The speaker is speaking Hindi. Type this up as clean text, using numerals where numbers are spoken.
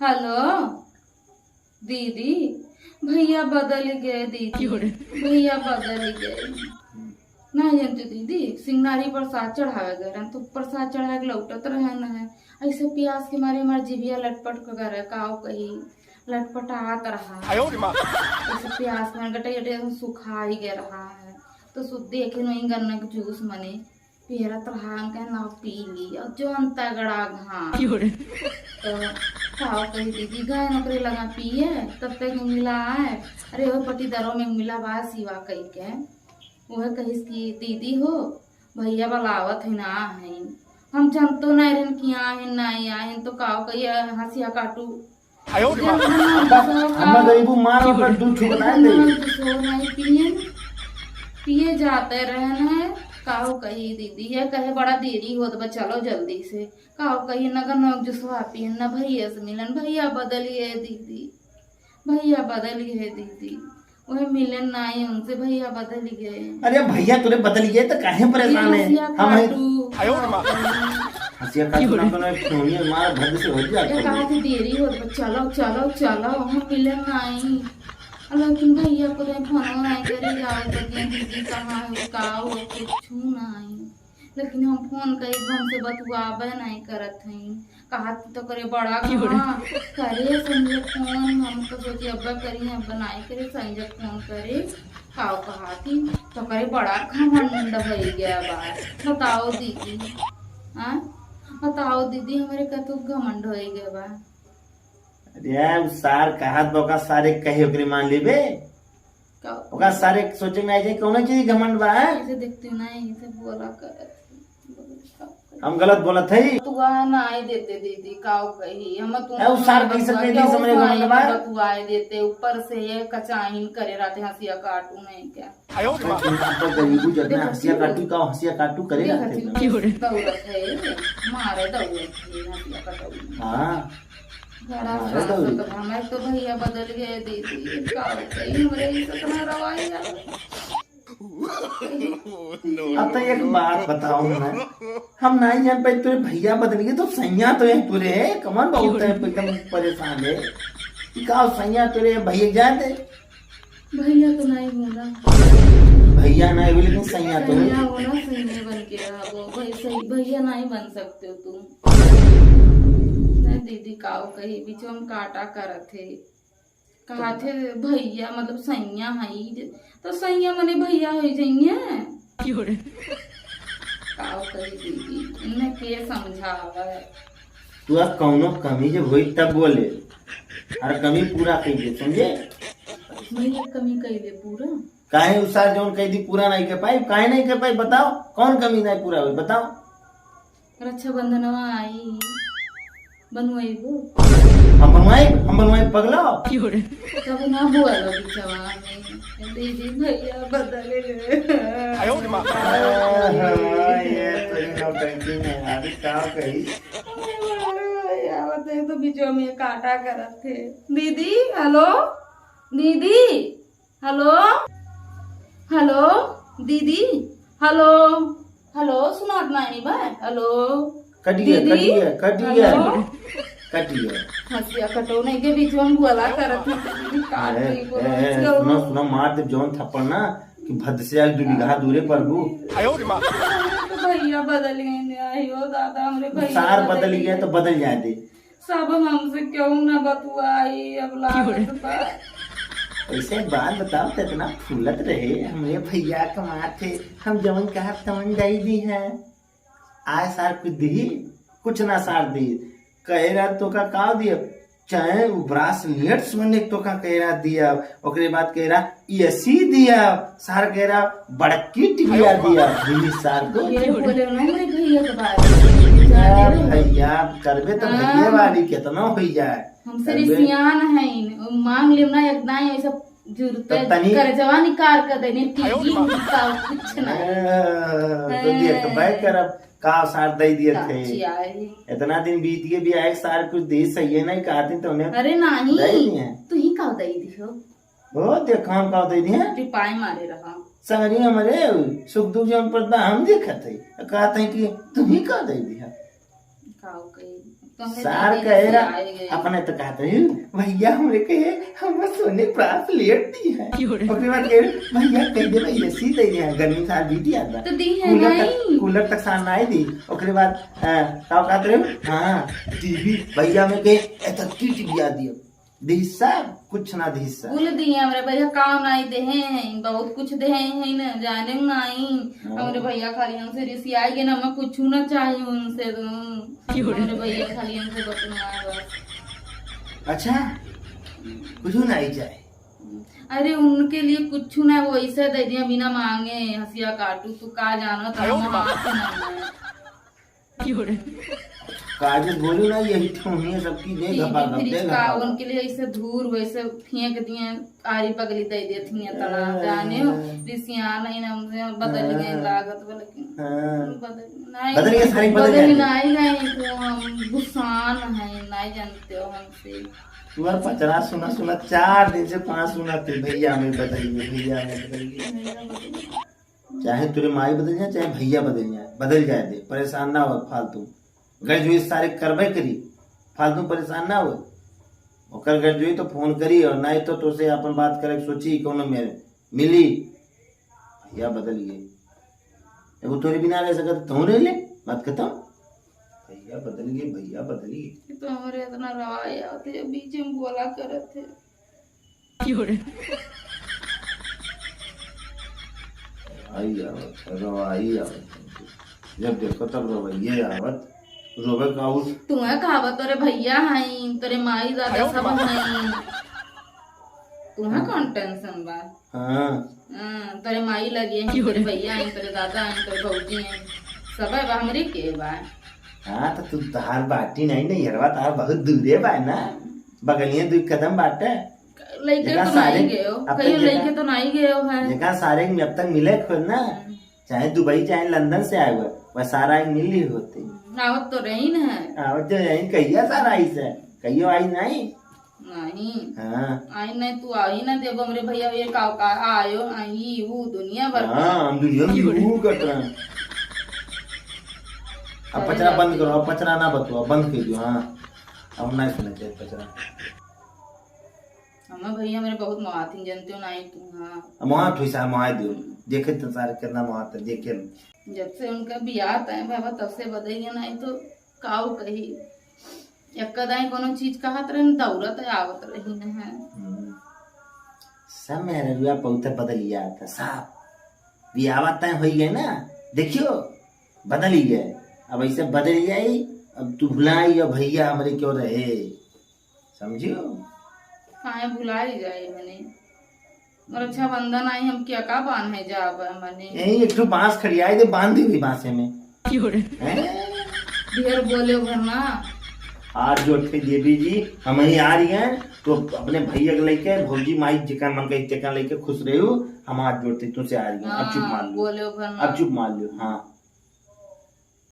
हेलो दीदी, भैया बदल गए दीदी, भैया बदल गए। नहीं जानते दीदी, सिंगारी प्रसाद चढ़ावे गए रहन तो प्रसाद चढ़ा के लौटत रहे न। ऐसे प्यास के मारे हमारे जीभिया लटपट कर काव कही लटपटात रहा है। ऐसे प्यास में गटे गटे सुखा ही गया रहा है। तो देखे नहीं गन्ना के जूस मने पेरत रहा के ना पी ली और जो तगड़ा घाम तो खाओ कही दीदी गाय नौकरी लगा पिए तब तक मिला है। अरे वो पटीदारों में मिला बा सिवा कही के वह कही की दीदी हो भैया बलावत है ना है हम जानतो नहीं रहन कि आए नहीं आए तो काव कही हंसिया काटू पिए जाते रहन है। काहो कही दीदी ये कहे बड़ा देरी हो तो चलो जल्दी से। काहो कही नगर नोक जुसवा पिए न भैया से मिलन भैया बदल गए दीदी, भैया बदल गए दीदी वह मिलन नहीं उनसे भैया बदल गए। अरे भैया तुरे बदल गए तो काहे परेशान है हम हंसिया काटू ना कोने फोनिया मार भद से हो जाता है। कहा थी देरी हो तो चलो चलो चलो हम मिलन नहीं। लेकिन भैया को तो फोन नहीं करे जाओ दीदी कहाँ है का हो कुछ नहीं। लेकिन हम फोन कई हमसे बतुआबे नहीं करत हैं। कहा तो करे बड़ा करे संजय फोन हम तो सोची अब्बा करी अब बनाई करे संजय फोन करे काव कहा थी तो करे बड़ा घमंड हो गया बात। बताओ दीदी हाँ बताओ दीदी हमारे का तो घमंड हो गया बा। अरे सार कहत बका सारे कहे ओकरे मान लेबे ओका सारे सोचे में आ जाए कौन चीज घमंड बा है। ऐसे देखते हो ना ऐसे बोला कर हम गलत बोलत है तू आ ना आए देते दीदी काव कही हम तू सार कैसे कह दी समझे घमंड बा तू आए देते ऊपर से ये कचाइन करे रहते हंसिया काटू नहीं क्या आयो तो गरीबू जब हंसिया काटू का हंसिया काटू करे रहते दौड़त है मारे दौड़त है हंसिया काटू। हां बड़ा तो हमें तो भैया बदल गए दीदी काव कही हमरे इतना रवाई अब तो एक बात बताओ मैं हम नहीं जान पाए तुरे भैया बदल गए तो सैया तो है तुरे कमन बहुत है एकदम परेशान है का सैया तुरे भैया जाते भैया तो नहीं होगा भैया नहीं बोले लेकिन सैया तो भैया होना सही में बन के रहो भाई सही भैया नहीं बन सकते हो तुम नहीं दीदी काव कही बीच में काटा करत थे कहा थे भैया मतलब सैया है तो सैया मने भैया हो जाइए काव कही दीदी इन्हें के समझावा तू कौनो कमी जब हुई तब बोले और कमी पूरा कह दे समझे भैया कमी कह दे पूरा काहे उसार जौन कह दी पूरा नहीं कर पाई काहे नहीं कर पाई बताओ कौन कमी नहीं पूरा हुई बताओ। रक्षाबंधनवा आई बनवाइबो हम बनवाई पगला कब ना बोलो बिचवा में दीदी भैया बदल गए ये तो नो टेंशन है अभी क्या कही आवते तो बीचो में काटा करत थे दीदी हेलो दीदी हेलो हेलो दीदी हेलो हेलो सुनात नहीं बा हेलो कटिए हंसिया कटोने के बीच में बोला करत सुनो मार दे जौन थप्पड़ ना कि भद से आग 2 बीघा दूरे पर गु तो भैया बदल गए आयो दादा हमरे भैया सार बदल गया तो बदल जाए दे सब हमसे क्यों ना बतुआई अब लागत बा। ऐसे बात बताओ तो इतना फूलत रहे हमरे भैया कमार थे हम जवन कहा तवन जाई दी है आए सार कुछ दी कुछ ना सार दी कह रहा तो का दिया चाहे ब्रासलेट सोने तो का कह रहा दिया ओकरे बाद कह रहा एसी दिया सार कह रहा बड़की टिबिया दिया दिल्ली सार को ये बोले ना मेरे भैया के बारे भैया करबे तो भैया वाली कितना हो जाए हमसे रिसियान है मांग लेना एक ना ऐसा जरूरत कर जवानी कार कर देने टीवी का कुछ ना तो देख बैठ कर अब का सार दे दिए थे इतना दिन बीत गए भी आए सार कुछ दे सही है नहीं कहते तो उन्हें अरे नहीं तू ही का दे दियो वो देखो हम का दे दिए टिपाई मारे रहा सारी हमारे सुख दुख जब पड़ता हम देखते कहते हैं कि तुम ही का दे दिया काव कही तुम्हें सार दीदी कहे से आए गए। अपने तो कहते हैं भैया हमरे कहे हम सोने प्राप्त लेट दी है ओकरे बाद कहे भैया कह दे भैया सी दे है गर्मी साल बीती आता तो दी है नहीं। कूलर तक साल नहीं दी ओकरे बाद का कहते हैं हाँ टीवी भैया में कहे ऐसा की टीवी आ दियो दिशा कुछ ना दिशा बोल दिए हमरे भैया काम नहीं दे हैं बहुत कुछ दे हैं न जाने नहीं हमरे भैया खाली हमसे रिसियाई ना मैं कुछ ना चाहिए उनसे हमरे भैया खाली हमसे बतना बस। अच्छा कुछ नहीं जाए अरे उनके लिए कुछ ना वैसे दे दिया बिना मांगे हंसिया काटू तू का जानो तो काजल बोलू ना यही ठोनी सबकी दे घपा घप दे घपा उनके लिए ऐसे धूर वैसे फेंक दिए आरी पगली दे दिए थी तना जाने रिसिया नहीं ना हमसे बदल गए लागत बदल गए सारी बदल गए नहीं नहीं तो हम गुस्सान है नहीं जानते हो हमसे तुम्हारा पचरा सुना सुना 4 दिन से 5 सुना थे भैया में बदल गए भैया में बदल गए चाहे तेरे माई बदल जाए चाहे भैया बदल जाए दे परेशान ना हो फालतू ग्रेजुएट सारे करबे करी फालतू परेशान ना हो ओकर ग्रेजुएट तो फोन करी और नहीं तो तुझसे अपन बात करे सोची कोनो में मिली भैया बदल गए एगो तोरे बिना रह सकत तू रह ले बात खत्म भैया बदल गए तो हमारे इतना रवाया थे बीच में बोला करे थे रवाई आवत जब देखो तब रवैये आवत रोवे काउस तुम्हें कहावत तोरे भैया हैं तोरे माई दादा सब हैं तुम्हें कौन टेंशन बा तोरे माई लगे हैं तोरे भैया हैं तोरे दादा हैं तोरे भौजी हैं सब है हमरे के बा हाँ तो तू तार बाटी नहीं ना यरवा तार बहुत दूरे बा ना बगलिए 2 कदम बाटे लइके तो नहीं गए हो कहीं लइके तो नहीं गए हो है जगह सारे में अब तक मिले खुद ना चाहे दुबई चाहे लंदन से आए हुए वह सारा एक मिली होती आवत तो रही न है आवत तो रही कहिया सारा आई से कहियो आई नहीं नहीं हाँ आई नहीं तू आई ना देव हमरे भैया ये का आयो आई वो दुनिया भर हाँ हम दुनिया में वो कर रहे हैं अब पचरा बंद करो अब पचरा ना बतो बंद कर दो हाँ अब नहीं सुनना चाहिए पचरा हमें भैया मेरे बहुत महाथिन जानते हो नहीं तू हाँ वहाँ ठुसा वहाँ दियो देखे तो सारे कितना वहाँ तक देखे जब से उनका बियाह तय बाबा तब से बदल नहीं तो काऊ कही एकदाई कोनो चीज कहत रहे दौड़त आवत रही न है सब मेरे रुआ बहुत बदल गया था साहब बियाह तय हो गए ना देखियो बदल ही गए अब ऐसे बदल जाई अब तू भुलाई और भैया हमारे क्यों रहे समझियो हाँ भुलाई जाए मैंने और अच्छा बंधन आई हम क्या का बांध है जा मैंने यही एक तो बांस खड़ियाई दे बांध दी हुई बांसे में ढेर बोले भरना आज जो थे देवी जी हम ही आ रही हैं तो अपने भैया के लेके भौजी माई जिका मन का लेके खुश रहे हो हम आज जोड़ते तुमसे आ रही हैं अब चुप मान लो बोले भरना अब चुप मान लो हाँ